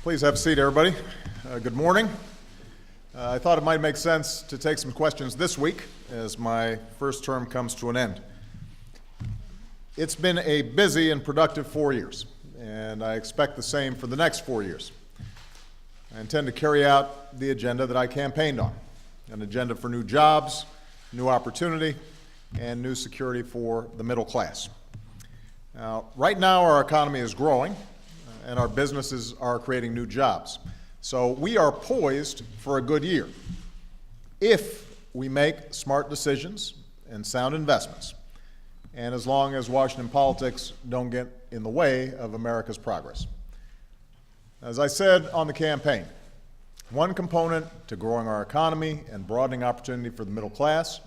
Please have a seat, everybody. Good morning. I thought it might make sense to take some questions this week as my first term comes to an end. It's been a busy and productive 4 years, and I expect the same for the next 4 years. I intend to carry out the agenda that I campaigned on, an agenda for new jobs, new opportunity, and new security for the middle class. Now, right now our economy is growing, and our businesses are creating new jobs. So we are poised for a good year if we make smart decisions and sound investments, and as long as Washington politics don't get in the way of America's progress. As I said on the campaign, one component to growing our economy and broadening opportunity for the middle class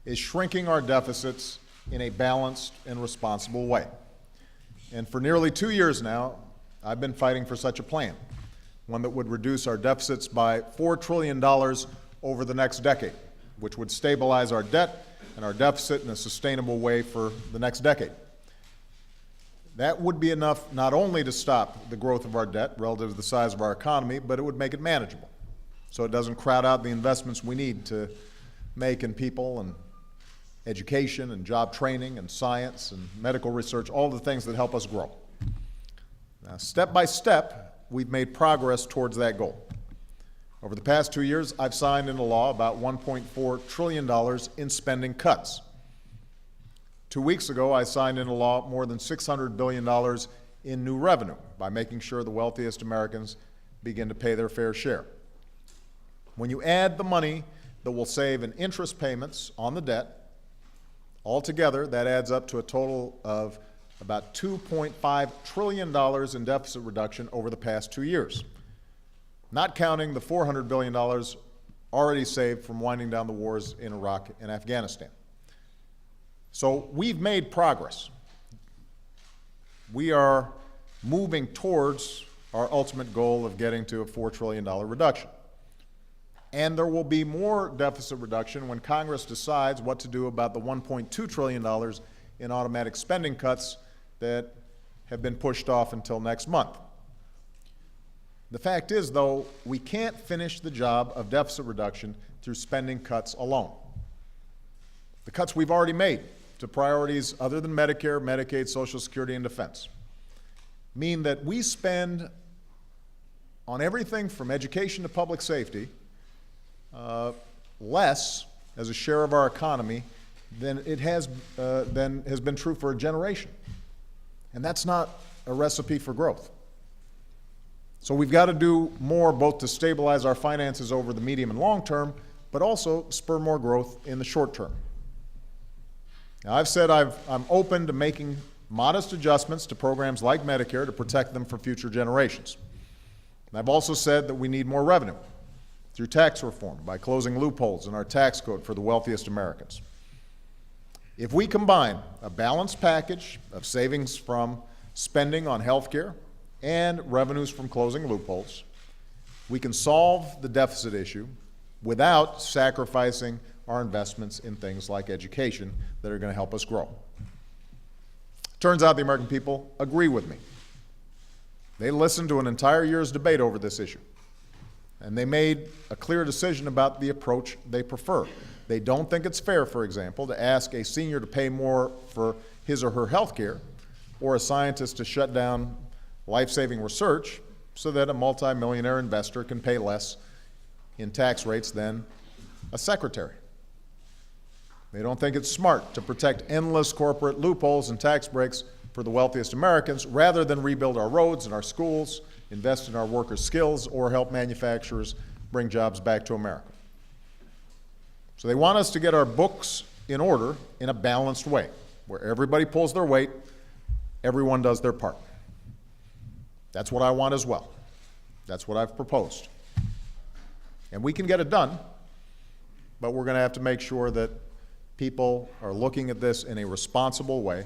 is shrinking our deficits in a balanced and responsible way. And for nearly 2 years now, I've been fighting for such a plan, one that would reduce our deficits by $4 trillion over the next decade, which would stabilize our debt and our deficit in a sustainable way for the next decade. That would be enough not only to stop the growth of our debt relative to the size of our economy, but it would make it manageable, so it doesn't crowd out the investments we need to make in people and education and job training and science and medical research, all the things that help us grow. Now, step by step, we've made progress towards that goal. Over the past 2 years, I've signed into law about $1.4 trillion in spending cuts. 2 weeks ago, I signed into law more than $600 billion in new revenue by making sure the wealthiest Americans begin to pay their fair share. When you add the money that will save in interest payments on the debt, altogether, that adds up to a total of about $2.5 trillion in deficit reduction over the past 2 years, not counting the $400 billion already saved from winding down the wars in Iraq and Afghanistan. So we've made progress. We are moving towards our ultimate goal of getting to a $4 trillion reduction. And there will be more deficit reduction when Congress decides what to do about the $1.2 trillion in automatic spending cuts that have been pushed off until next month. The fact is, though, we can't finish the job of deficit reduction through spending cuts alone. The cuts we've already made to priorities other than Medicare, Medicaid, Social Security, and defense mean that we spend on everything from education to public safety less as a share of our economy than has been true for a generation. And that's not a recipe for growth. So we've got to do more both to stabilize our finances over the medium and long term, but also spur more growth in the short term. Now, I've said I'm open to making modest adjustments to programs like Medicare to protect them for future generations. And I've also said that we need more revenue through tax reform by closing loopholes in our tax code for the wealthiest Americans. If we combine a balanced package of savings from spending on health care and revenues from closing loopholes, we can solve the deficit issue without sacrificing our investments in things like education that are going to help us grow. Turns out the American people agree with me. They listened to an entire year's debate over this issue, and they made a clear decision about the approach they prefer. They don't think it's fair, for example, to ask a senior to pay more for his or her health care or a scientist to shut down life-saving research so that a multimillionaire investor can pay less in tax rates than a secretary. They don't think it's smart to protect endless corporate loopholes and tax breaks for the wealthiest Americans rather than rebuild our roads and our schools, invest in our workers' skills, or help manufacturers bring jobs back to America. So they want us to get our books in order in a balanced way, where everybody pulls their weight, everyone does their part. That's what I want as well. That's what I've proposed. And we can get it done, but we're going to have to make sure that people are looking at this in a responsible way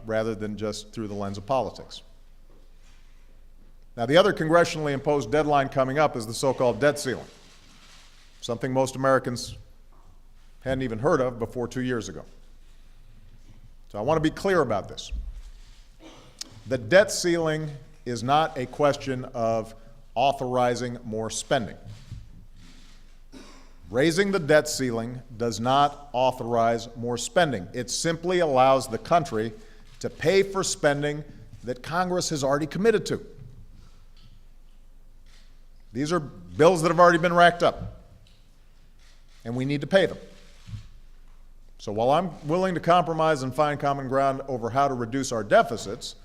rather than just through the lens of politics. Now, the other congressionally imposed deadline coming up is the so-called debt ceiling, something most Americans hadn't even heard of before 2 years ago. So I want to be clear about this. The debt ceiling is not a question of authorizing more spending. Raising the debt ceiling does not authorize more spending. It simply allows the country to pay for spending that Congress has already committed to. These are bills that have already been racked up, and we need to pay them. So while I'm willing to compromise and find common ground over how to reduce our deficits,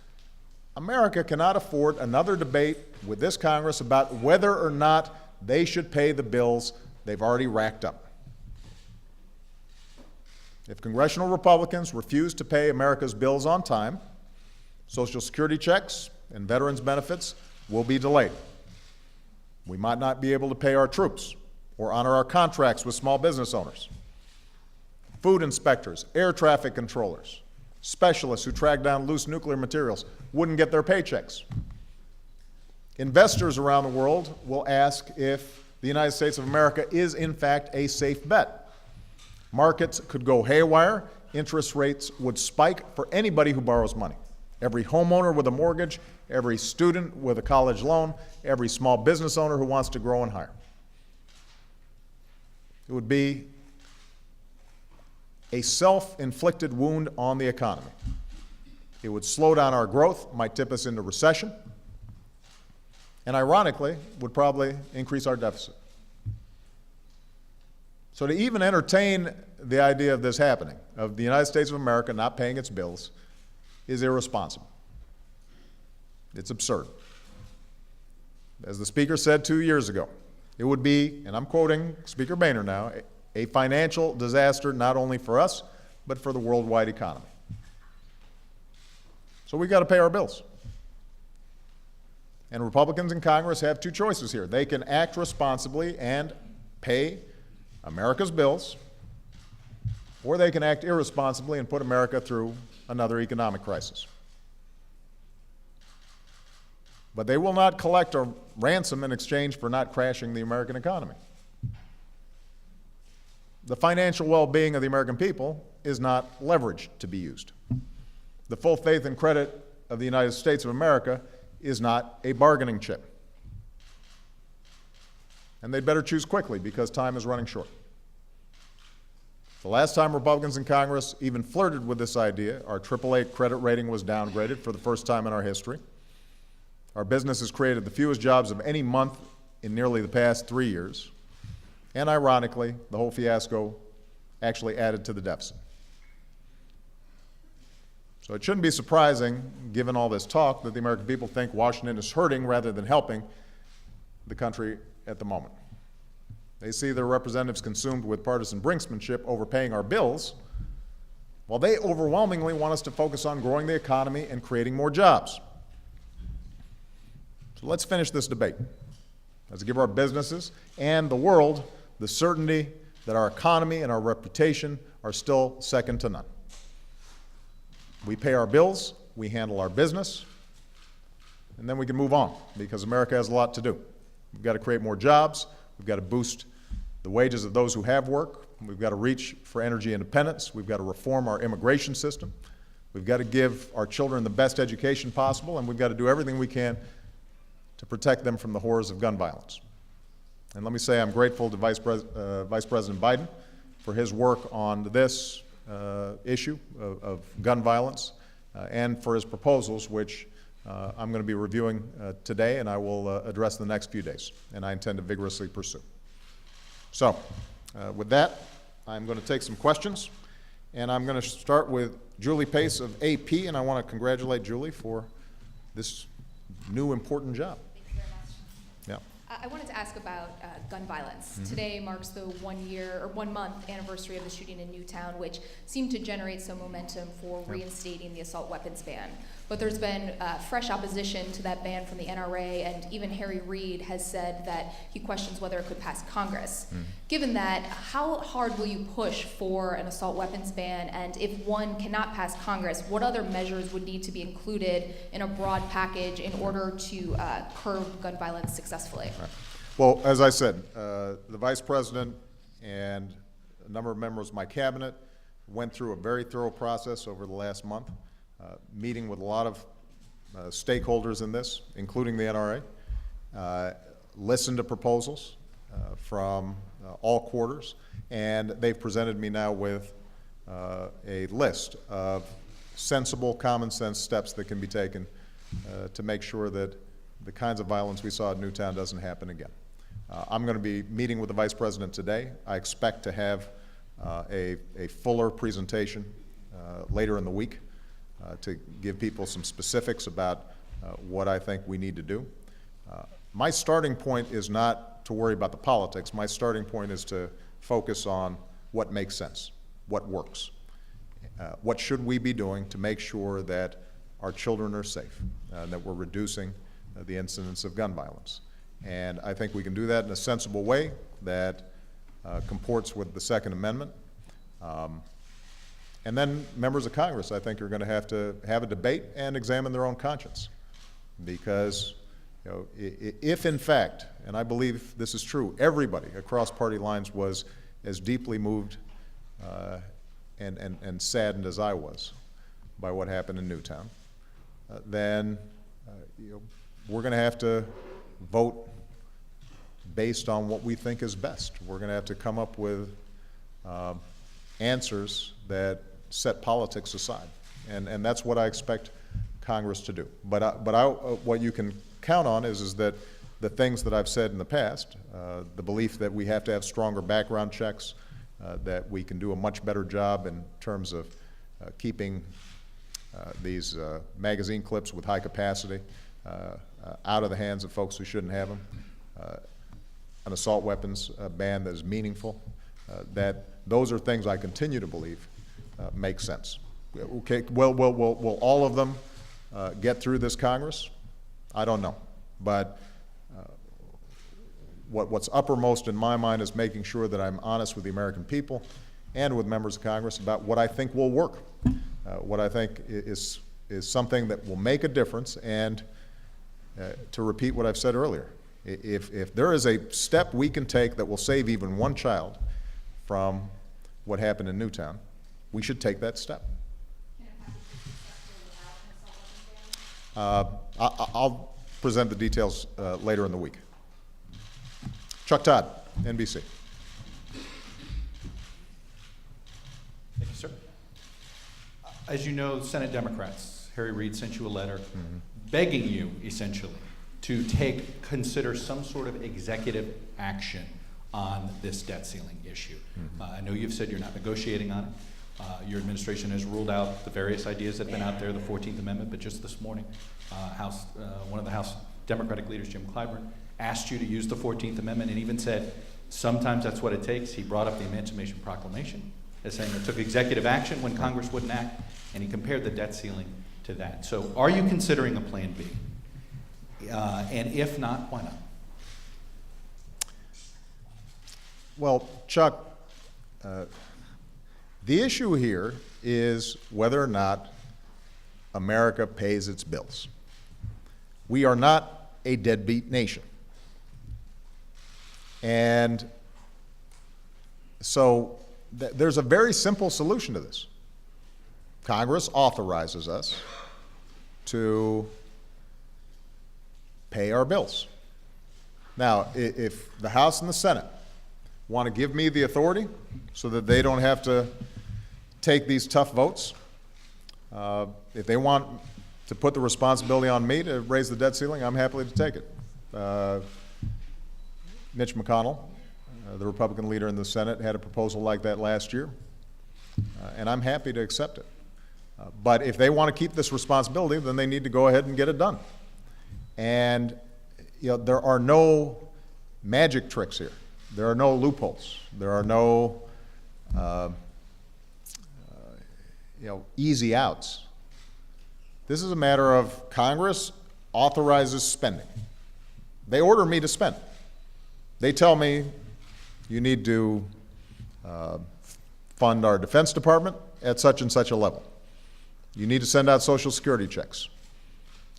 America cannot afford another debate with this Congress about whether or not they should pay the bills they've already racked up. If congressional Republicans refuse to pay America's bills on time, Social Security checks and veterans benefits will be delayed. We might not be able to pay our troops or honor our contracts with small business owners. Food inspectors, air traffic controllers, specialists who track down loose nuclear materials wouldn't get their paychecks. Investors around the world will ask if the United States of America is in fact a safe bet. Markets could go haywire, interest rates would spike for anybody who borrows money. Every homeowner with a mortgage, every student with a college loan, every small business owner who wants to grow and hire. It would be a self-inflicted wound on the economy. It would slow down our growth, might tip us into recession, and ironically, would probably increase our deficit. So to even entertain the idea of this happening, of the United States of America not paying its bills, is irresponsible. It's absurd. As the Speaker said 2 years ago, it would be, and I'm quoting Speaker Boehner now, a financial disaster not only for us, but for the worldwide economy. So we've got to pay our bills. And Republicans in Congress have two choices here. They can act responsibly and pay America's bills, or they can act irresponsibly and put America through another economic crisis. But they will not collect a ransom in exchange for not crashing the American economy. The financial well-being of the American people is not leverage to be used. The full faith and credit of the United States of America is not a bargaining chip. And they'd better choose quickly because time is running short. The last time Republicans in Congress even flirted with this idea, our AAA credit rating was downgraded for the first time in our history. Our business has created the fewest jobs of any month in nearly the past 3 years. And ironically, the whole fiasco actually added to the deficit. So it shouldn't be surprising, given all this talk, that the American people think Washington is hurting rather than helping the country at the moment. They see their representatives consumed with partisan brinksmanship over paying our bills, while they overwhelmingly want us to focus on growing the economy and creating more jobs. So let's finish this debate. Let's give our businesses and the world the certainty that our economy and our reputation are still second to none. We pay our bills, we handle our business, and then we can move on because America has a lot to do. We've got to create more jobs, we've got to boost the wages of those who have work, we've got to reach for energy independence, we've got to reform our immigration system, we've got to give our children the best education possible, and we've got to do everything we can to protect them from the horrors of gun violence. And let me say I'm grateful to Vice President Biden for his work on this issue of gun violence and for his proposals, which I'm going to be reviewing today and I will address in the next few days, and I intend to vigorously pursue. So with that, I'm going to take some questions, and I'm going to start with Julie Pace of AP, and I want to congratulate Julie for this new important job. I wanted to ask about gun violence. Mm-hmm. Today marks the 1 month anniversary of the shooting in Newtown, which seemed to generate some momentum for reinstating the assault weapons ban. But there's been fresh opposition to that ban from the NRA, and even Harry Reid has said that he questions whether it could pass Congress. Mm-hmm. Given that, how hard will you push for an assault weapons ban? And if one cannot pass Congress, what other measures would need to be included in a broad package in order to curb gun violence successfully? Right. Well, as I said, the Vice President and a number of members of my cabinet went through a very thorough process over the last month, meeting with a lot of stakeholders in this, including the NRA, listened to proposals from all quarters, and they've presented me now with a list of sensible, common sense steps that can be taken to make sure that the kinds of violence we saw at Newtown doesn't happen again. I'm going to be meeting with the Vice President today. I expect to have a fuller presentation later in the week to give people some specifics about what I think we need to do. My starting point is not to worry about the politics. My starting point is to focus on what makes sense, what works. What should we be doing to make sure that our children are safe, that we're reducing the incidence of gun violence. And I think we can do that in a sensible way that comports with the Second Amendment. And then members of Congress, I think, are going to have a debate and examine their own conscience. Because if in fact, and I believe this is true, everybody across party lines was as deeply moved and saddened as I was by what happened in Newtown, then we're going to have to vote based on what we think is best. We're going to have to come up with answers that set politics aside, and that's what I expect Congress to do. But what you can count on is that the things that I've said in the past, the belief that we have to have stronger background checks, that we can do a much better job in terms of keeping these magazine clips with high capacity out of the hands of folks who shouldn't have them, an assault weapons ban that is meaningful, that those are things I continue to believe make sense. Okay, will all of them get through this Congress? I don't know. But what's uppermost in my mind is making sure that I'm honest with the American people and with members of Congress about what I think will work, what I think is something that will make a difference. And to repeat what I've said earlier, if there is a step we can take that will save even one child from what happened in Newtown, we should take that step. I'll present the details later in the week. Chuck Todd, NBC. Thank you, sir. As you know, Senate Democrats, Harry Reid sent you a letter begging you, essentially, to consider some sort of executive action on this debt ceiling issue. I know you've said you're not negotiating on it. Your administration has ruled out the various ideas that have been out there, the 14th Amendment, but just this morning, one of the House Democratic leaders, Jim Clyburn, asked you to use the 14th Amendment and even said sometimes that's what it takes. He brought up the Emancipation Proclamation as saying it took executive action when Congress wouldn't act, and he compared the debt ceiling to that. So are you considering a plan B? And if not, why not? Well, Chuck, the issue here is whether or not America pays its bills. We are not a deadbeat nation. And so there's a very simple solution to this. Congress authorizes us to pay our bills. Now, if the House and the Senate want to give me the authority so that they don't have to take these tough votes, if they want to put the responsibility on me to raise the debt ceiling, I'm happy to take it. Mitch McConnell, the Republican leader in the Senate, had a proposal like that last year, and I'm happy to accept it. But if they want to keep this responsibility, then they need to go ahead and get it done. And there are no magic tricks here. There are no loopholes. There are no easy outs. This is a matter of Congress authorizes spending. They order me to spend. They tell me you need to fund our Defense Department at such and such a level. You need to send out Social Security checks.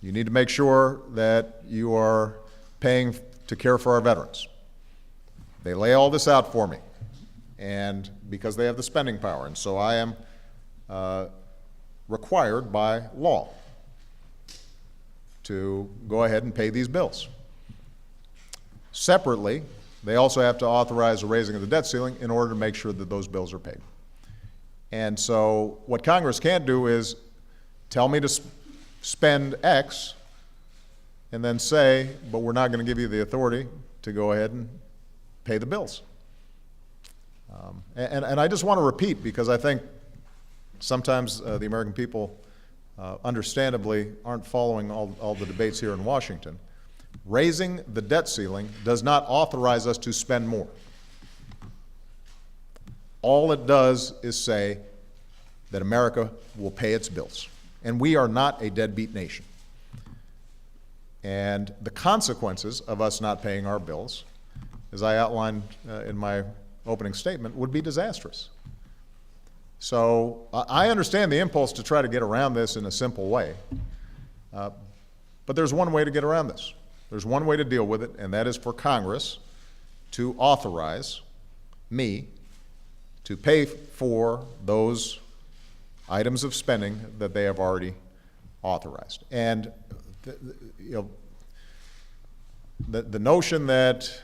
You need to make sure that you are paying to care for our veterans. They lay all this out for me, and because they have the spending power, and so I am required by law to go ahead and pay these bills. Separately, they also have to authorize a raising of the debt ceiling in order to make sure that those bills are paid. And so what Congress can't do is tell me to spend X and then say, but we're not going to give you the authority to go ahead and pay the bills. And I just want to repeat, because I think sometimes the American people understandably aren't following all the debates here in Washington. Raising the debt ceiling does not authorize us to spend more. All it does is say that America will pay its bills. And we are not a deadbeat nation. And the consequences of us not paying our bills, as I outlined in my opening statement, would be disastrous. So I understand the impulse to try to get around this in a simple way. But there's one way to get around this. There's one way to deal with it, and that is for Congress to authorize me to pay for those items of spending that they have already authorized. And the notion that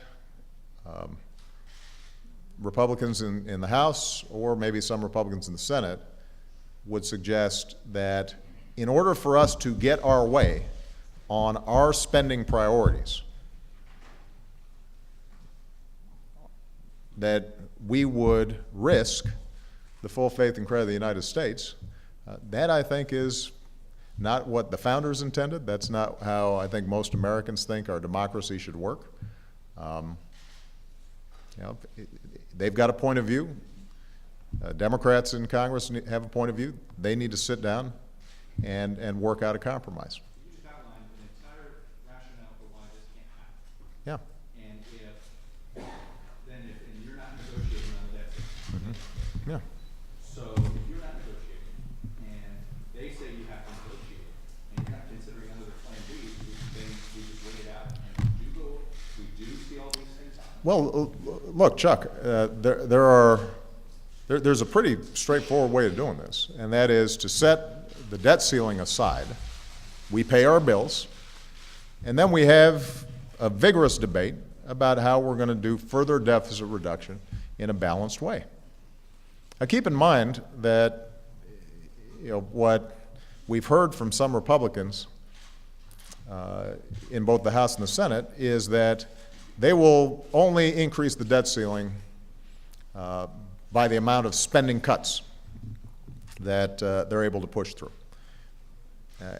Republicans in the House, or maybe some Republicans in the Senate, would suggest that in order for us to get our way on our spending priorities, that we would risk the full faith and credit of the United States, that I think is not what the founders intended. That's not how I think most Americans think our democracy should work. They've got a point of view. Democrats in Congress have a point of view. They need to sit down and work out a compromise. You just outlined an entire rationale for why this can't happen. Yeah. And and you're not negotiating on the debt. Yeah. So if you're not negotiating, and they say you have to negotiate, and you're not considering under the plan B, then we just wait it out, and we do see all these things happen. Well, look, Chuck, there's a pretty straightforward way of doing this, and that is to set the debt ceiling aside. We pay our bills, and then we have a vigorous debate about how we're going to do further deficit reduction in a balanced way. Now, keep in mind that what we've heard from some Republicans in both the House and the Senate is that they will only increase the debt ceiling by the amount of spending cuts that they're able to push through.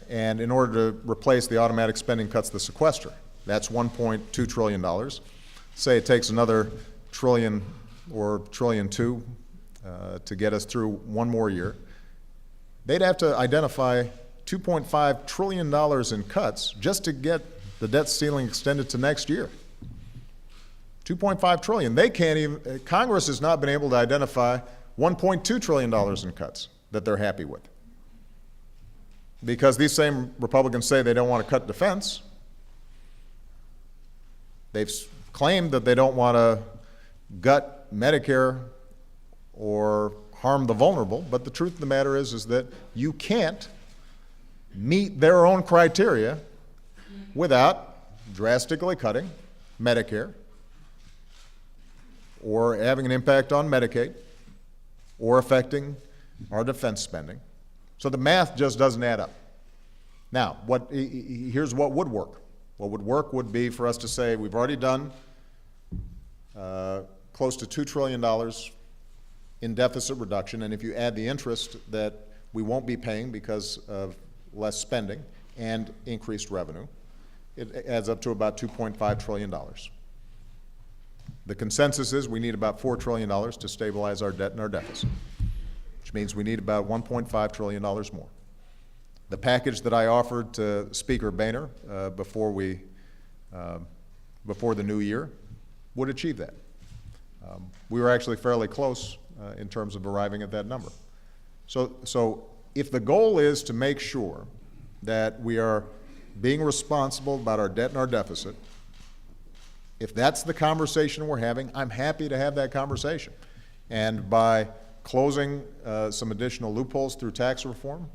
And in order to replace the automatic spending cuts, the sequester, that's $1.2 trillion. Say it takes another trillion or $1.2 trillion to get us through one more year. They'd have to identify $2.5 trillion in cuts just to get the debt ceiling extended to next year. $2.5 trillion. They can't even, Congress has not been able to identify $1.2 trillion in cuts that they're happy with. Because these same Republicans say they don't want to cut defense. They've claimed that they don't want to gut Medicare or harm the vulnerable, but the truth of the matter is that you can't meet their own criteria without drastically cutting Medicare, or having an impact on Medicaid, or affecting our defense spending. So the math just doesn't add up. Now, here's what would work. What would work would be for us to say we've already done close to $2 trillion in deficit reduction, and if you add the interest that we won't be paying because of less spending and increased revenue, it adds up to about $2.5 trillion. The consensus is we need about $4 trillion to stabilize our debt and our deficit, which means we need about $1.5 trillion more. The package that I offered to Speaker Boehner before the new year would achieve that. We were actually fairly close in terms of arriving at that number. So if the goal is to make sure that we are being responsible about our debt and our deficit, if that's the conversation we're having, I'm happy to have that conversation. And by closing some additional loopholes through tax reform,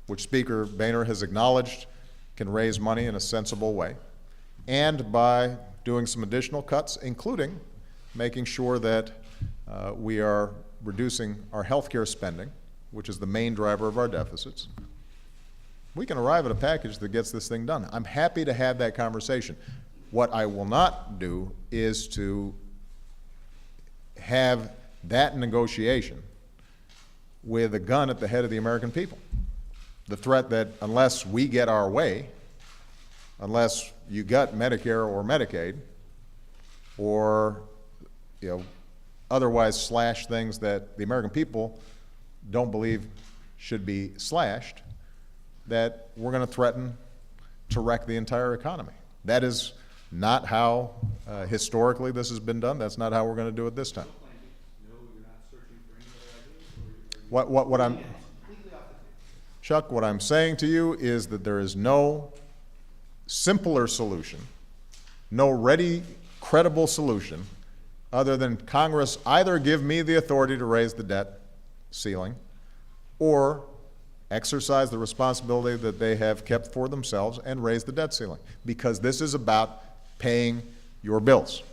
which Speaker Boehner has acknowledged can raise money in a sensible way, and by doing some additional cuts, including making sure that we are reducing our healthcare spending, which is the main driver of our deficits, we can arrive at a package that gets this thing done. I'm happy to have that conversation. What I will not do is to have that negotiation with a gun at the head of the American people. The threat that unless we get our way, unless you gut Medicare or Medicaid, or otherwise slash things that the American people don't believe should be slashed, that we're going to threaten to wreck the entire economy. That is not how historically this has been done. That's not how we're going to do it this time. What I'm, Chuck, what I'm saying to you is that there is no simpler solution, no ready, credible solution, other than Congress either give me the authority to raise the debt ceiling or exercise the responsibility that they have kept for themselves and raise the debt ceiling, because this is about paying your bills.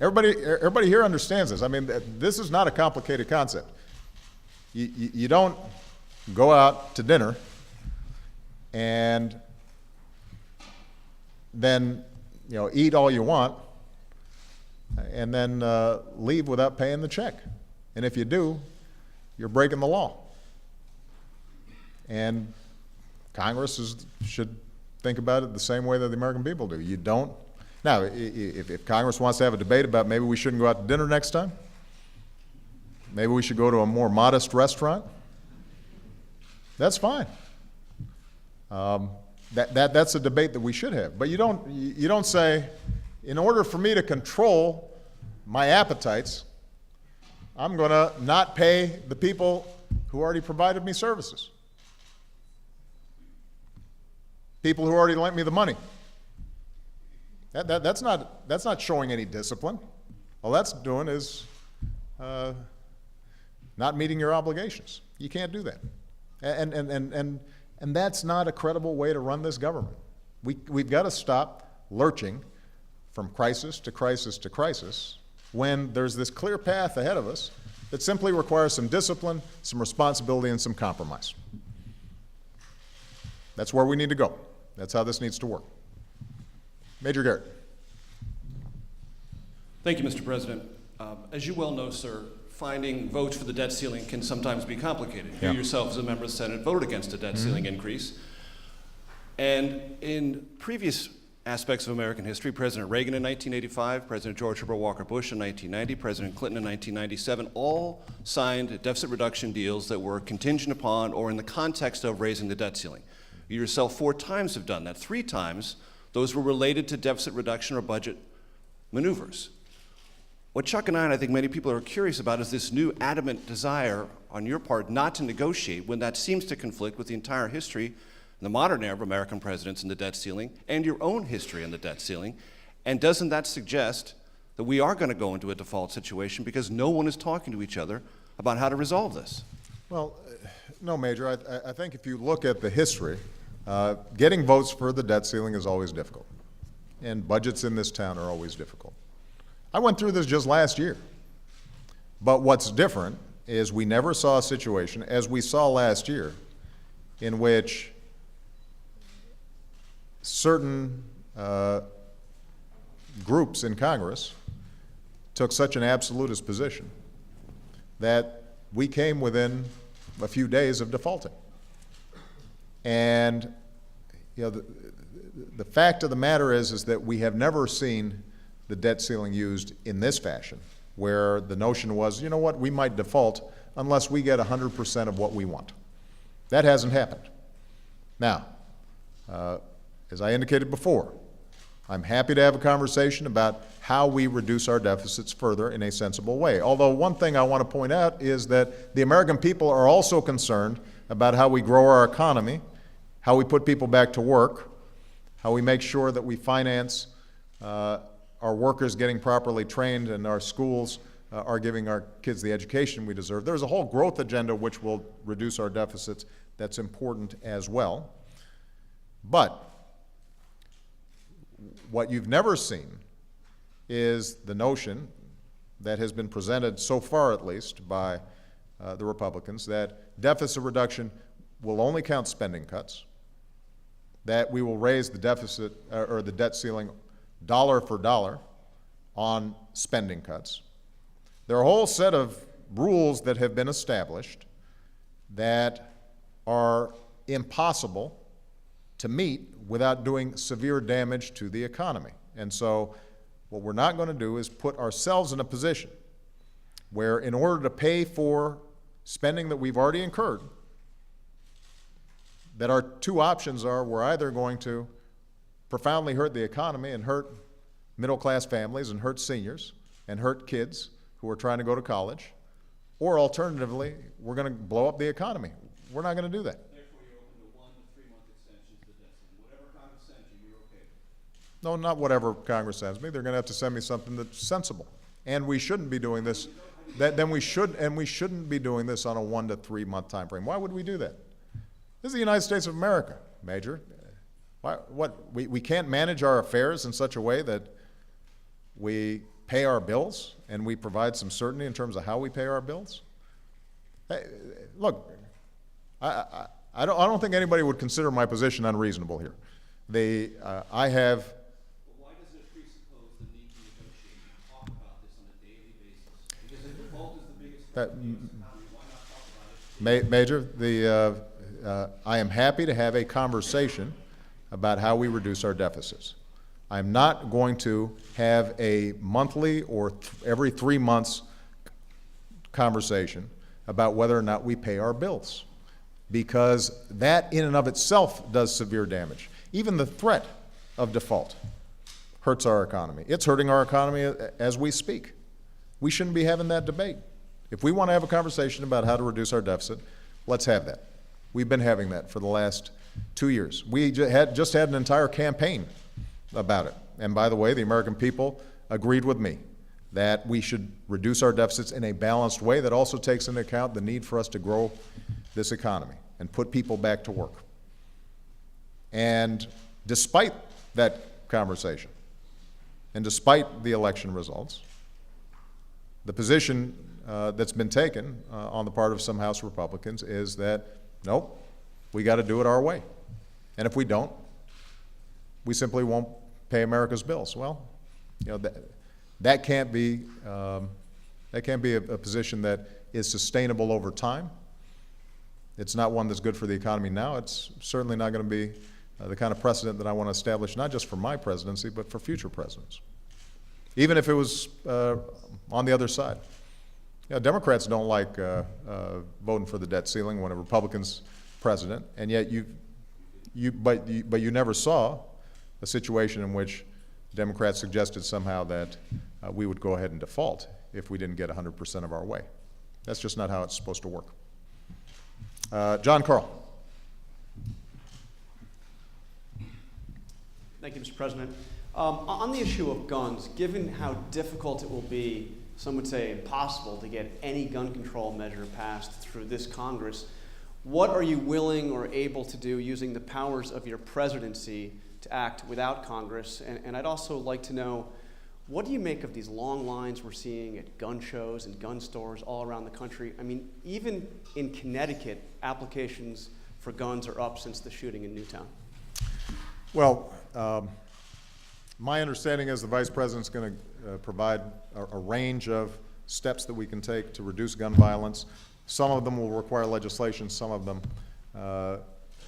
Everybody here understands this. I mean, this is not a complicated concept. You don't go out to dinner and then eat all you want and then leave without paying the check. And if you do, you're breaking the law. And Congress should think about it the same way that the American people do. You don't. Now, if Congress wants to have a debate about maybe we shouldn't go out to dinner next time, maybe we should go to a more modest restaurant, that's fine. That's a debate that we should have. But you don't say, in order for me to control my appetites, I'm going to not pay the people who already provided me services, people who already lent me the money. That's not showing any discipline. All that's doing is not meeting your obligations. You can't do that. And that's not a credible way to run this government. We've got to stop lurching from crisis to crisis to crisis when there's this clear path ahead of us that simply requires some discipline, some responsibility, and some compromise. That's where we need to go. That's how this needs to work. Major Garrett. Thank you, Mr. President. As you well know, sir, finding votes for the debt ceiling can sometimes be complicated. Yeah. You yourself, as a member of the Senate, voted against a debt ceiling increase. And in previous aspects of American history, President Reagan in 1985, President George Herbert Walker Bush in 1990, President Clinton in 1997, all signed deficit reduction deals that were contingent upon or in the context of raising the debt ceiling. You yourself 4 times have done that. 3 times, those were related to deficit reduction or budget maneuvers. What Chuck and I think many people are curious about is this new adamant desire on your part not to negotiate when that seems to conflict with the entire history and the modern era of American presidents in the debt ceiling and your own history in the debt ceiling. And doesn't that suggest that we are going to go into a default situation because no one is talking to each other about how to resolve this? Well, no, Major. I think if you look at the history, getting votes for the debt ceiling is always difficult. And budgets in this town are always difficult. I went through this just last year. But what's different is we never saw a situation, as we saw last year, in which certain groups in Congress took such an absolutist position that we came within a few days of defaulting. And the fact of the matter is that we have never seen the debt ceiling used in this fashion, where the notion was, you know what, we might default unless we get 100% of what we want. That hasn't happened. Now, as I indicated before, I'm happy to have a conversation about how we reduce our deficits further in a sensible way. Although one thing I want to point out is that the American people are also concerned about how we grow our economy, how we put people back to work, how we make sure that we finance our workers getting properly trained and our schools are giving our kids the education we deserve. There's a whole growth agenda which will reduce our deficits that's important as well. But what you've never seen is the notion that has been presented so far, at least, by the Republicans, that deficit reduction will only count spending cuts, that we will raise the deficit or the debt ceiling dollar for dollar on spending cuts. There are a whole set of rules that have been established that are impossible to meet without doing severe damage to the economy. And so what we're not going to do is put ourselves in a position where, in order to pay for spending that we've already incurred, that our two options are we're either going to profoundly hurt the economy and hurt middle-class families and hurt seniors and hurt kids who are trying to go to college, or alternatively, we're going to blow up the economy. We're not going to do that. Therefore, you're open to 1 to 3 month extensions to the debt ceiling. Whatever Congress sends you, you're okay. No, not whatever Congress sends me. They're going to have to send me something that's sensible. And we shouldn't be doing this. We shouldn't be doing this on a 1 to 3 month time frame. Why would we do that? This is the United States of America, Major. We can't manage our affairs in such a way that we pay our bills and we provide some certainty in terms of how we pay our bills? Hey, look, I don't think anybody would consider my position unreasonable here. I have. But why does it presuppose the need to negotiate and talk about this on a daily basis? Because if default is the biggest threat to the U.S. economy, why not talk about it? Major, I am happy to have a conversation about how we reduce our deficits. I'm not going to have a monthly or every 3 months conversation about whether or not we pay our bills, because that in and of itself does severe damage. Even the threat of default hurts our economy. It's hurting our economy as we speak. We shouldn't be having that debate. If we want to have a conversation about how to reduce our deficit, let's have that. We've been having that for the last 2 years. We just had an entire campaign about it. And by the way, the American people agreed with me that we should reduce our deficits in a balanced way that also takes into account the need for us to grow this economy and put people back to work. And despite that conversation, and despite the election results, the position that's been taken on the part of some House Republicans is that, nope, we got to do it our way. And if we don't, we simply won't pay America's bills. Well, you know, that can't be a position that is sustainable over time. It's not one that's good for the economy now. It's certainly not going to be the kind of precedent that I want to establish, not just for my presidency, but for future presidents. Even if it was on the other side. You know, Democrats don't like voting for the debt ceiling when a Republican's president, and yet but you never saw a situation in which Democrats suggested somehow that we would go ahead and default if we didn't get 100% of our way. That's just not how it's supposed to work. John Carl. Thank you, Mr. President. On the issue of guns, given how difficult it will be, some would say impossible, to get any gun control measure passed through this Congress, what are you willing or able to do using the powers of your presidency to act without Congress? And I'd also like to know, what do you make of these long lines we're seeing at gun shows and gun stores all around the country? I mean, even in Connecticut, applications for guns are up since the shooting in Newtown. Well, my understanding is the Vice President's going to provide a range of steps that we can take to reduce gun violence. Some of them will require legislation. Some of them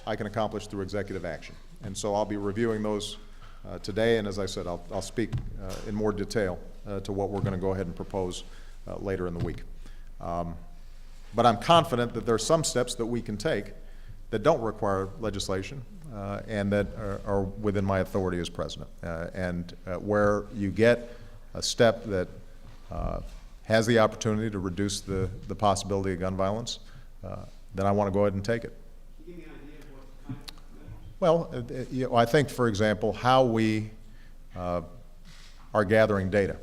I can accomplish through executive action. And so I'll be reviewing those today, and as I said, I'll speak in more detail to what we're going to go ahead and propose later in the week. But I'm confident that there are some steps that we can take that don't require legislation and that are within my authority as president. And where you get a step that has the opportunity to reduce the possibility of gun violence, then I want to go ahead and take it. Can you give me an idea of what kind of Well, you know, I think, for example, how we are gathering data,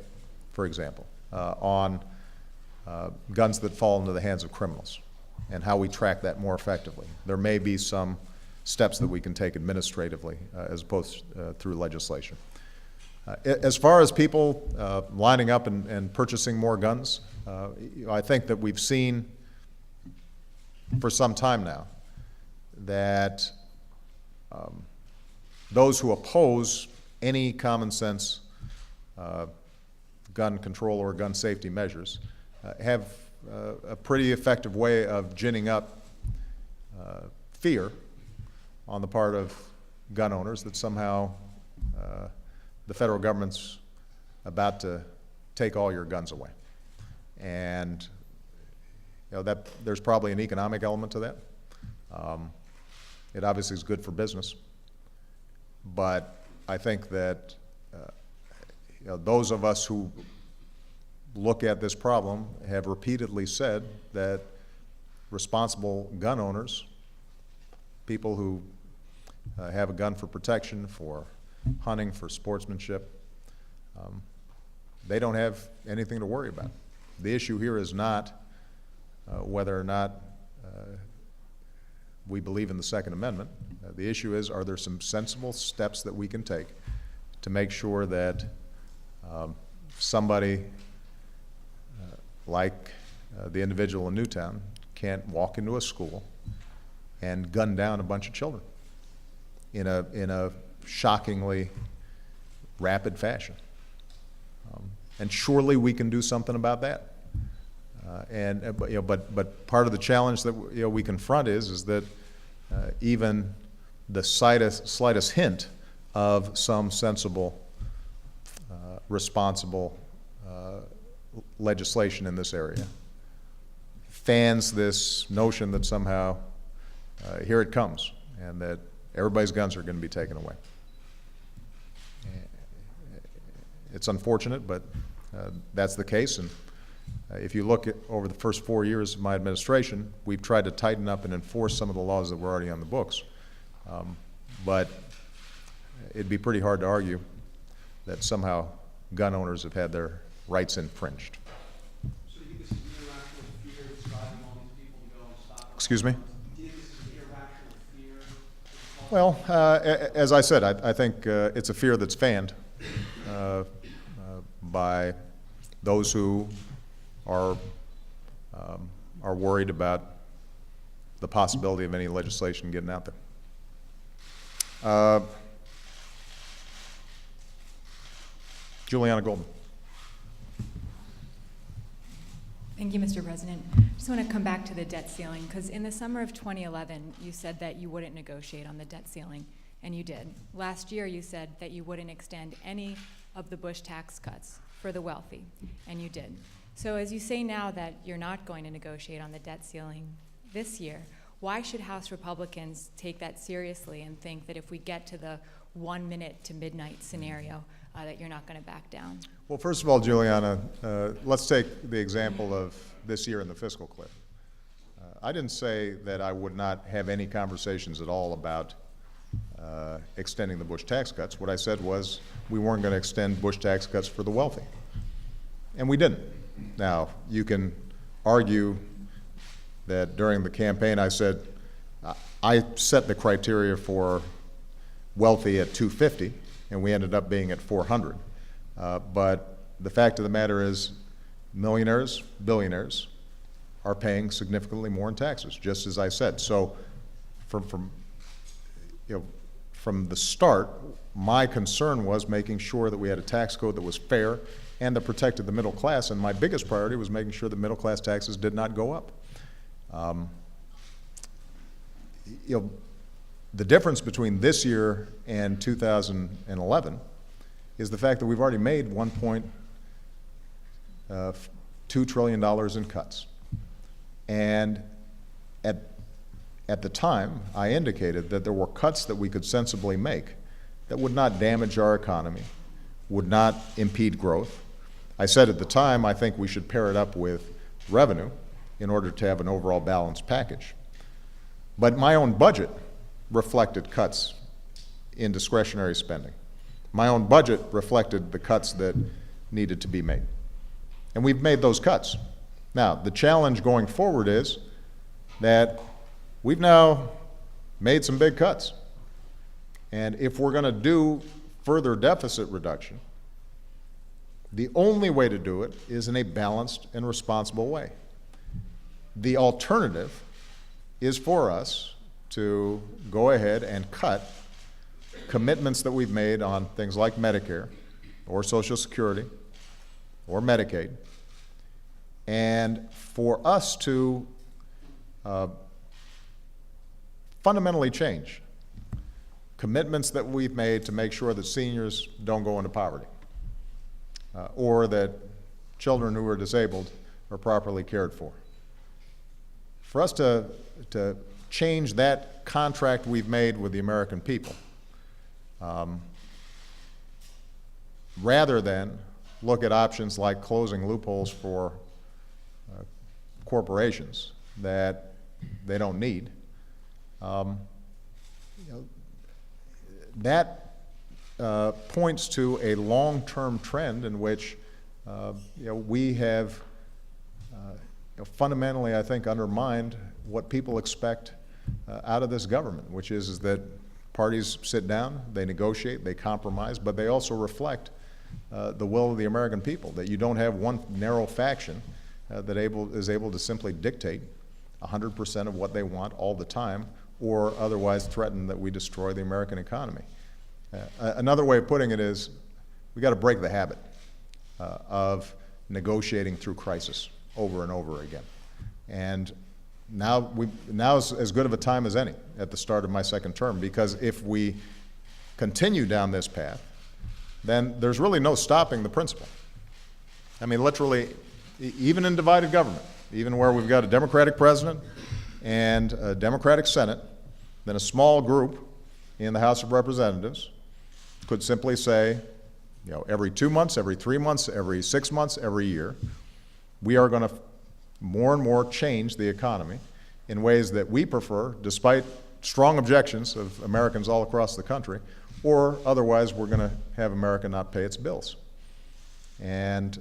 for example, on guns that fall into the hands of criminals, and how we track that more effectively. There may be some steps that we can take administratively as opposed through legislation. As far as people lining up and purchasing more guns, I think that we've seen for some time now that those who oppose any common sense gun control or gun safety measures have a pretty effective way of ginning up fear on the part of gun owners that somehow the federal government's about to take all your guns away. And that there's probably an economic element to that. It obviously is good for business, but I think that those of us who look at this problem have repeatedly said that responsible gun owners, people who have a gun for protection, for hunting, for sportsmanship, they don't have anything to worry about. The issue here is not whether or not we believe in the Second Amendment. The issue is, are there some sensible steps that we can take to make sure that somebody like the individual in Newtown can't walk into a school and gun down a bunch of children in a shockingly rapid fashion. And surely we can do something about that. But part of the challenge that we confront is that even the slightest hint of some sensible, responsible legislation in this area fans this notion that somehow here it comes and that everybody's guns are going to be taken away. It's unfortunate, but that's the case. And if you look at over the first 4 years of my administration, we've tried to tighten up and enforce some of the laws that were already on the books. But it'd be pretty hard to argue that somehow gun owners have had their rights infringed. So do you think this is an irrational fear that's driving all these people to go and stop? Excuse me? Do you think this is an irrational fear? Well, as I said, I think it's a fear that's fanned by those who are worried about the possibility of any legislation getting out there. Juliana Goldman. Thank you, Mr. President. I just want to come back to the debt ceiling, because in the summer of 2011, you said that you wouldn't negotiate on the debt ceiling, and you did. Last year, you said that you wouldn't extend any of the Bush tax cuts for the wealthy, and you did. So as you say now that you're not going to negotiate on the debt ceiling this year, why should House Republicans take that seriously and think that if we get to the 1 minute to midnight scenario, that you're not going to back down? Well, first of all, Juliana, let's take the example of this year in the fiscal cliff. I didn't say that I would not have any conversations at all about extending the Bush tax cuts. What I said was we weren't going to extend Bush tax cuts for the wealthy. And we didn't. Now, you can argue that during the campaign I said I set the criteria for wealthy at 250, and we ended up being at 400. But the fact of the matter is millionaires, billionaires are paying significantly more in taxes, just as I said. So from the start, my concern was making sure that we had a tax code that was fair and that protected the middle class, and my biggest priority was making sure that middle class taxes did not go up. The difference between this year and 2011 is the fact that we've already made $1.2 trillion in cuts. And at the time, I indicated that there were cuts that we could sensibly make that would not damage our economy, would not impede growth. I said at the time, I think we should pair it up with revenue in order to have an overall balanced package. But my own budget reflected cuts in discretionary spending. My own budget reflected the cuts that needed to be made. And we've made those cuts. Now, the challenge going forward is that we've now made some big cuts. And if we're going to do further deficit reduction, the only way to do it is in a balanced and responsible way. The alternative is for us to go ahead and cut commitments that we've made on things like Medicare or Social Security or Medicaid, and for us to fundamentally change commitments that we've made to make sure that seniors don't go into poverty, or that children who are disabled are properly cared for. For us to change that contract we've made with the American people, rather than look at options like closing loopholes for corporations that they don't need, that points to a long-term trend in which we have fundamentally, I think, undermined what people expect out of this government, which is that parties sit down, they negotiate, they compromise, but they also reflect the will of the American people, that you don't have one narrow faction that is able to simply dictate 100% of what they want all the time, or otherwise threaten that we destroy the American economy. Another way of putting it is we got to break the habit of negotiating through crisis over and over again. And now's as good of a time as any at the start of my second term, because if we continue down this path, then there's really no stopping the principle. I mean, literally, even in divided government, even where we've got a Democratic president and a Democratic Senate, then a small group in the House of Representatives could simply say, every 2 months, every 3 months, every 6 months, every year, we are going to more and more change the economy in ways that we prefer, despite strong objections of Americans all across the country, or otherwise we're going to have America not pay its bills. And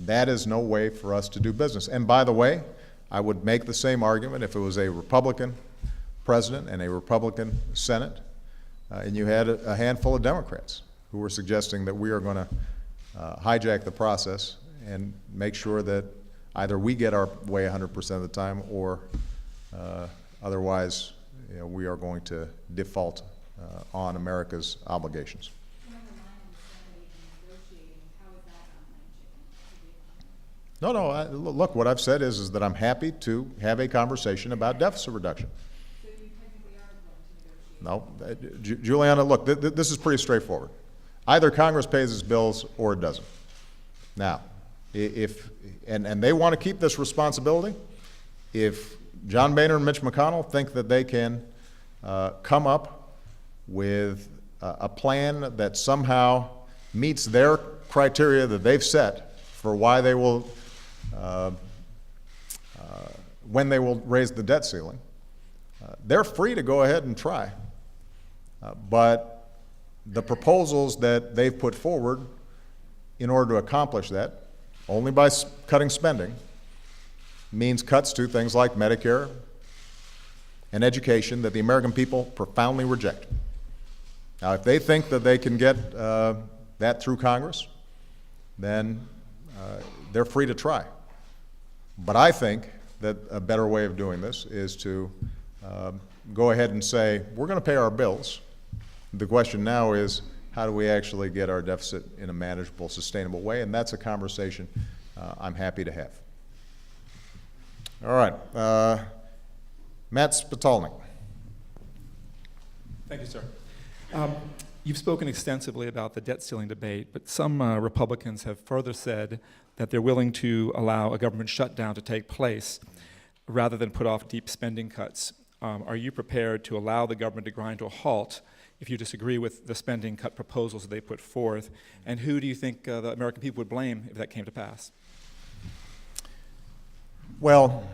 that is no way for us to do business. And by the way, I would make the same argument if it was a Republican president and a Republican Senate, and you had a handful of Democrats who were suggesting that we are going to hijack the process and make sure that either we get our way 100% of the time, or otherwise we are going to default on America's obligations. No, look, what I've said is that I'm happy to have a conversation about deficit reduction. No, Juliana, look, this is pretty straightforward. Either Congress pays its bills or it doesn't. Now, and they want to keep this responsibility, if John Boehner and Mitch McConnell think that they can come up with a plan that somehow meets their criteria that they've set for why they will, when they will raise the debt ceiling, they're free to go ahead and try. But the proposals that they've put forward in order to accomplish that, only by cutting spending, means cuts to things like Medicare and education that the American people profoundly reject. Now, if they think that they can get that through Congress, then they're free to try. But I think that a better way of doing this is to go ahead and say, we're going to pay our bills. The question now is, how do we actually get our deficit in a manageable, sustainable way? And that's a conversation I'm happy to have. All right. Matt Spitalnik. Thank you, sir. You've spoken extensively about the debt ceiling debate, but some Republicans have further said that they're willing to allow a government shutdown to take place rather than put off deep spending cuts. Are you prepared to allow the government to grind to a halt if you disagree with the spending cut proposals that they put forth? And who do you think the American people would blame if that came to pass? Well,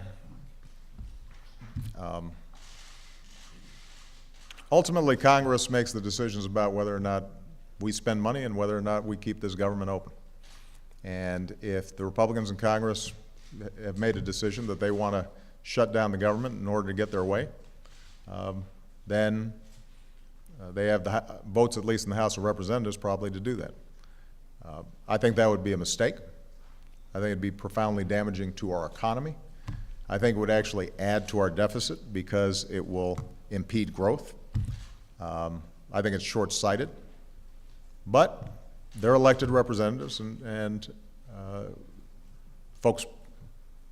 ultimately, Congress makes the decisions about whether or not we spend money and whether or not we keep this government open. And if the Republicans in Congress have made a decision that they want to shut down the government in order to get their way, then they have the votes, at least in the House of Representatives, probably to do that. I think that would be a mistake. I think it'd be profoundly damaging to our economy. I think it would actually add to our deficit because it will impede growth. I think it's short-sighted. But they're elected representatives, and folks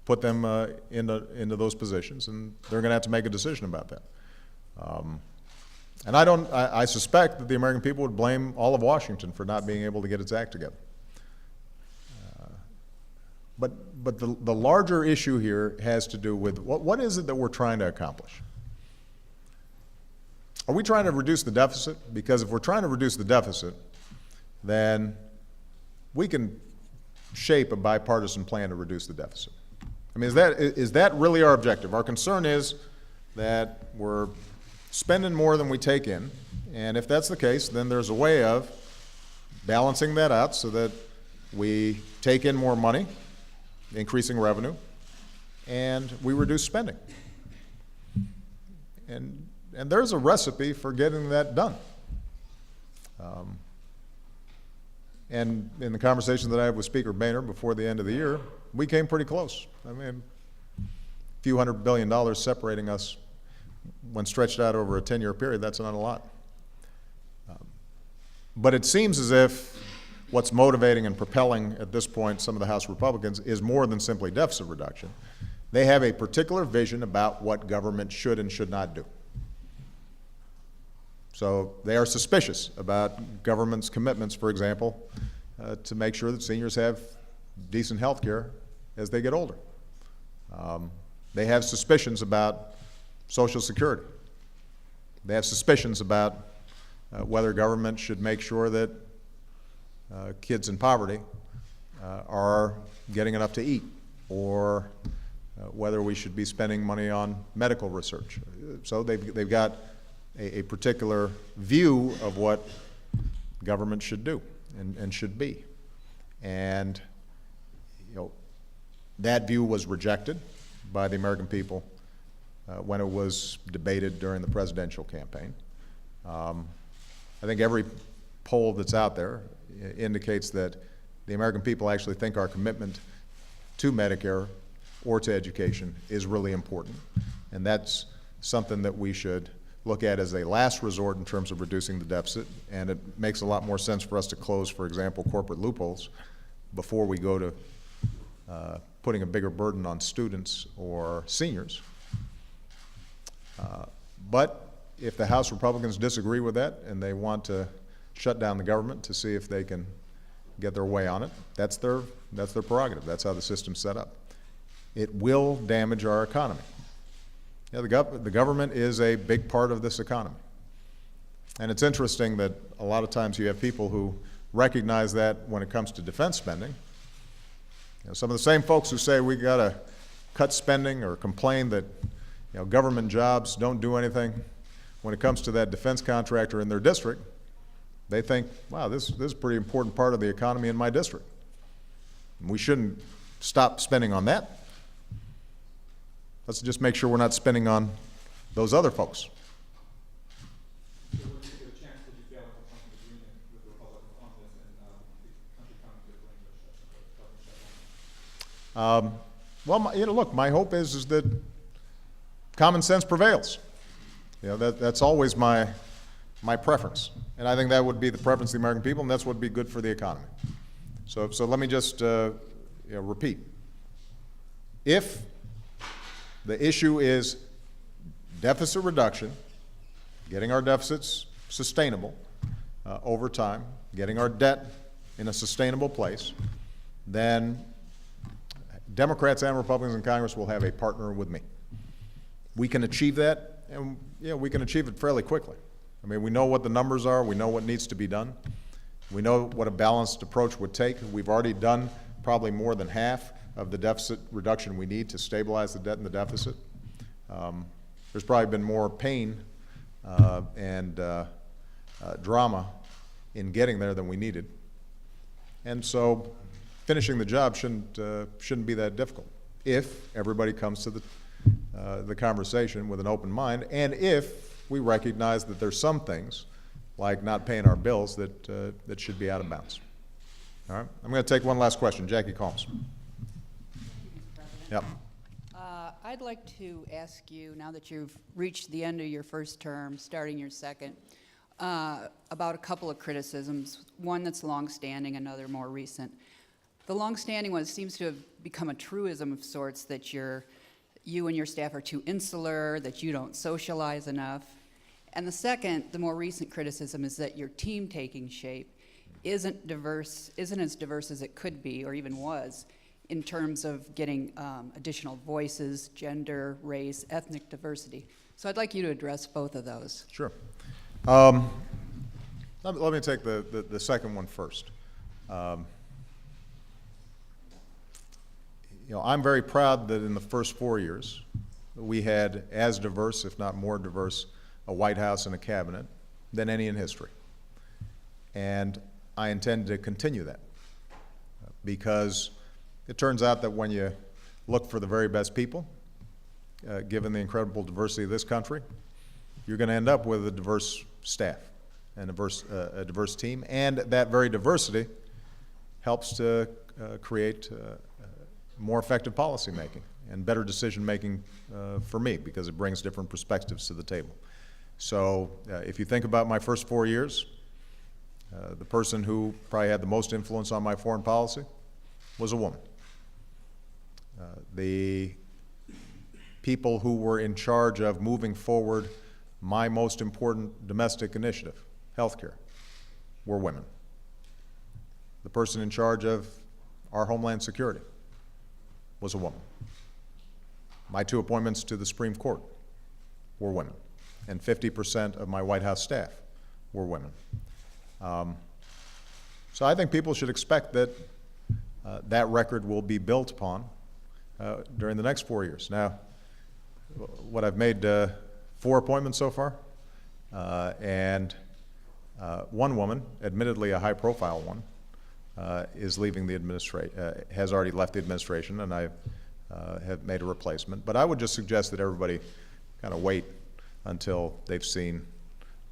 put them into those positions, and they're going to have to make a decision about that. And I suspect that the American people would blame all of Washington for not being able to get its act together. But the larger issue here has to do with what is it that we're trying to accomplish? Are we trying to reduce the deficit? Because if we're trying to reduce the deficit, then we can shape a bipartisan plan to reduce the deficit. I mean, is that really our objective? Our concern is that we're spending more than we take in, and if that's the case, then there's a way of balancing that out so that we take in more money, increasing revenue, and we reduce spending. And there's a recipe for getting that done. And in the conversation that I had with Speaker Boehner before the end of the year, we came pretty close. I mean, a few $100 billion separating us when stretched out over a 10-year period, that's not a lot. But it seems as if what's motivating and propelling at this point some of the House Republicans is more than simply deficit reduction. They have a particular vision about what government should and should not do. So they are suspicious about government's commitments, for example, to make sure that seniors have decent health care as they get older. They have suspicions about Social Security. They have suspicions about whether government should make sure that kids in poverty are getting enough to eat, or whether we should be spending money on medical research. So they've got a particular view of what government should do and should be. And that view was rejected by the American people when it was debated during the presidential campaign. I think every poll that's out there indicates that the American people actually think our commitment to Medicare or to education is really important. And that's something that we should look at as a last resort in terms of reducing the deficit, and it makes a lot more sense for us to close, for example, corporate loopholes before we go to putting a bigger burden on students or seniors. But if the House Republicans disagree with that and they want to shut down the government to see if they can get their way on it, that's their prerogative. That's how the system's set up. It will damage our economy. The government is a big part of this economy. And it's interesting that a lot of times you have people who recognize that when it comes to defense spending. Some of the same folks who say we got to cut spending or complain that government jobs don't do anything, when it comes to that defense contractor in their district, they think, wow, this is a pretty important part of the economy in my district. And we shouldn't stop spending on that. Let's just make sure we're not spending on those other folks. Well, look, my hope is that common sense prevails. That's always my preference, and I think that would be the preference of the American people, and that's what would be good for the economy. So let me just repeat. If the issue is deficit reduction, getting our deficits sustainable over time, getting our debt in a sustainable place, then Democrats and Republicans in Congress will have a partner with me. We can achieve that, and we can achieve it fairly quickly. I mean, we know what the numbers are, we know what needs to be done, we know what a balanced approach would take. We've already done probably more than half of the deficit reduction we need to stabilize the debt and the deficit. There's probably been more pain and drama in getting there than we needed. And so finishing the job shouldn't be that difficult if everybody comes to the conversation with an open mind, and if we recognize that there's some things, like not paying our bills, that should be out of bounds. All right, I'm going to take one last question. Jackie Combs. Yep. I'd like to ask you, now that you've reached the end of your first term, starting your second, about a couple of criticisms, one that's longstanding, another more recent. The longstanding one seems to have become a truism of sorts, that you and your staff are too insular, that you don't socialize enough. And the second, the more recent criticism, is that your team taking shape isn't as diverse as it could be, or even was, in terms of getting additional voices, gender, race, ethnic diversity. So I'd like you to address both of those. Sure. Let me take the second one first. I'm very proud that in the first 4 years, we had as diverse, if not more diverse, a White House and a cabinet than any in history. And I intend to continue that, because it turns out that when you look for the very best people, given the incredible diversity of this country, you're going to end up with a diverse staff and a diverse team, and that very diversity helps to create more effective policymaking and better decision-making for me, because it brings different perspectives to the table. So if you think about my first 4 years, the person who probably had the most influence on my foreign policy was a woman. The people who were in charge of moving forward my most important domestic initiative, healthcare, were women. The person in charge of our Homeland Security was a woman. My 2 appointments to the Supreme Court were women, and 50% of my White House staff were women. So I think people should expect that that record will be built upon during the next 4 years. Now, what I've made 4 appointments so far, and one woman, admittedly a high-profile one, is leaving the administration, has already left the administration, and I have made a replacement. But I would just suggest that everybody kind of wait until they've seen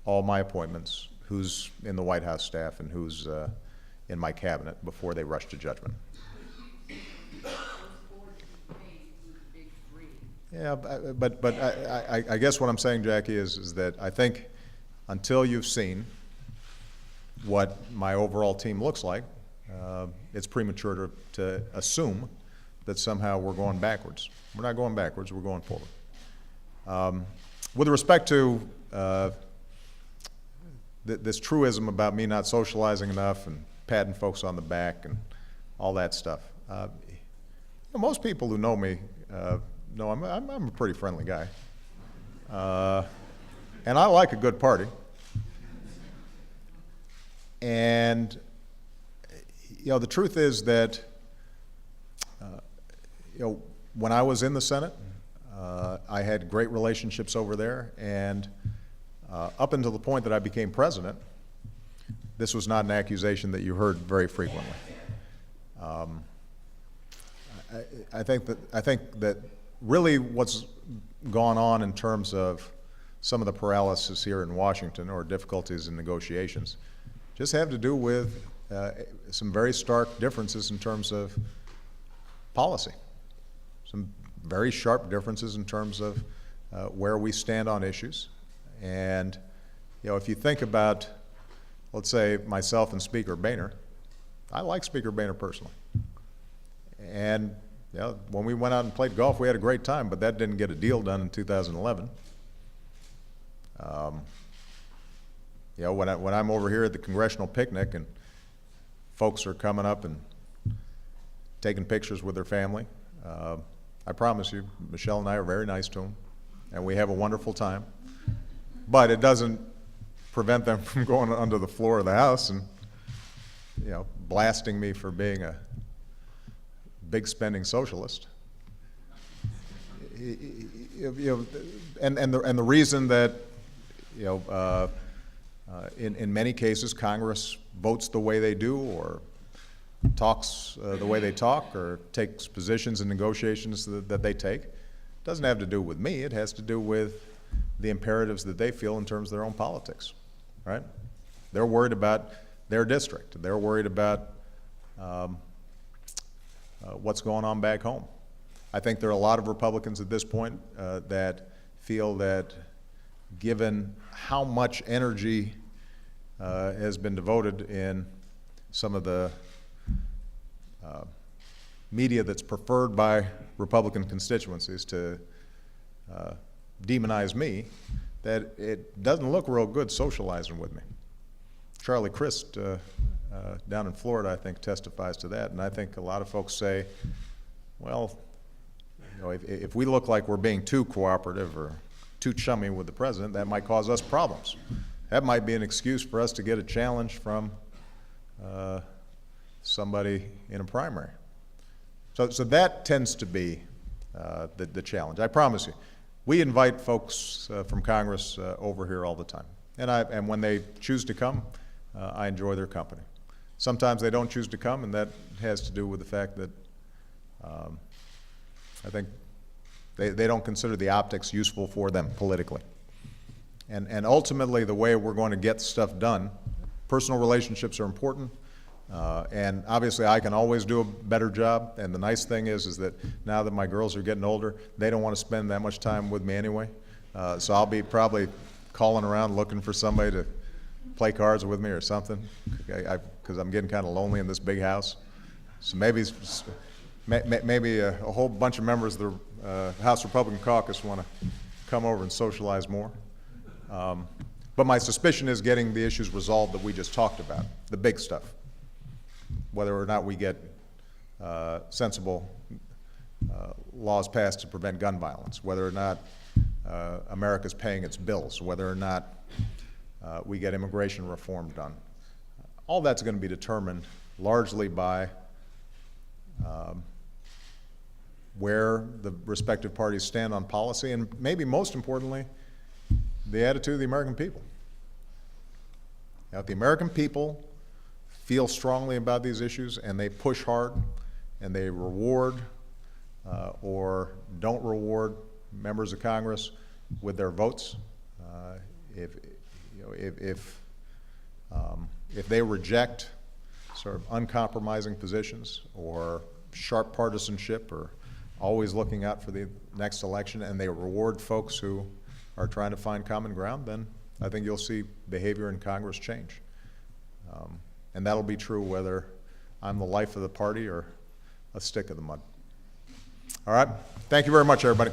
all my appointments, who's in the White House staff and who's in my cabinet, before they rush to judgment. Yeah, but I guess what I'm saying, Jackie, is that I think until you've seen what my overall team looks like, it's premature to assume that somehow we're going backwards. We're not going backwards, we're going forward. With respect to this truism about me not socializing enough and patting folks on the back and all that stuff, most people who know me know I'm a pretty friendly guy. And I like a good party. And the truth is that when I was in the Senate, I had great relationships over there, and up until the point that I became president, this was not an accusation that you heard very frequently. I think that really what's gone on in terms of some of the paralysis here in Washington, or difficulties in negotiations, just have to do with some very stark differences in terms of policy, some very sharp differences in terms of where we stand on issues. And if you think about, let's say, myself and Speaker Boehner, I like Speaker Boehner personally. And when we went out and played golf, we had a great time, but that didn't get a deal done in 2011. When I'm over here at the congressional picnic and folks are coming up and taking pictures with their family, I promise you, Michelle and I are very nice to them, and we have a wonderful time. But it doesn't prevent them from going under the floor of the House and, blasting me for being a big spending socialist. And the reason that, in many cases, Congress votes the way they do, or talks the way they talk, or takes positions in negotiations that they take, doesn't have to do with me. It has to do with the imperatives that they feel in terms of their own politics, right? They're worried about their district. They're worried about what's going on back home. I think there are a lot of Republicans at this point that feel that given how much energy has been devoted in some of the media that's preferred by Republican constituencies to demonize me, that it doesn't look real good socializing with me. Charlie Crist down in Florida, I think, testifies to that, and I think a lot of folks say, well, you know, if we look like we're being too cooperative or too chummy with the president, that might cause us problems. That might be an excuse for us to get a challenge from somebody in a primary. So that tends to be the challenge. I promise you. We invite folks from Congress over here all the time. And when they choose to come, I enjoy their company. Sometimes they don't choose to come, and that has to do with the fact that I think they don't consider the optics useful for them politically. And ultimately, the way we're going to get stuff done, personal relationships are important. And obviously, I can always do a better job. And the nice thing is that now that my girls are getting older, they don't want to spend that much time with me anyway. So I'll be probably calling around looking for somebody to play cards with me or something, because I'm getting kind of lonely in this big house. So maybe a whole bunch of members of the House Republican Caucus want to come over and socialize more. But my suspicion is getting the issues resolved that we just talked about, the big stuff. Whether or not we get sensible laws passed to prevent gun violence, whether or not America's paying its bills, whether or not we get immigration reform done. All that's going to be determined largely by where the respective parties stand on policy, and maybe most importantly, the attitude of the American people. Now, if the American people feel strongly about these issues and they push hard and they reward or don't reward members of Congress with their votes, if they reject sort of uncompromising positions or sharp partisanship or always looking out for the next election, and they reward folks who are trying to find common ground, then I think you'll see behavior in Congress change. And that'll be true whether I'm the life of the party or a stick in the mud. All right? Thank you very much, everybody.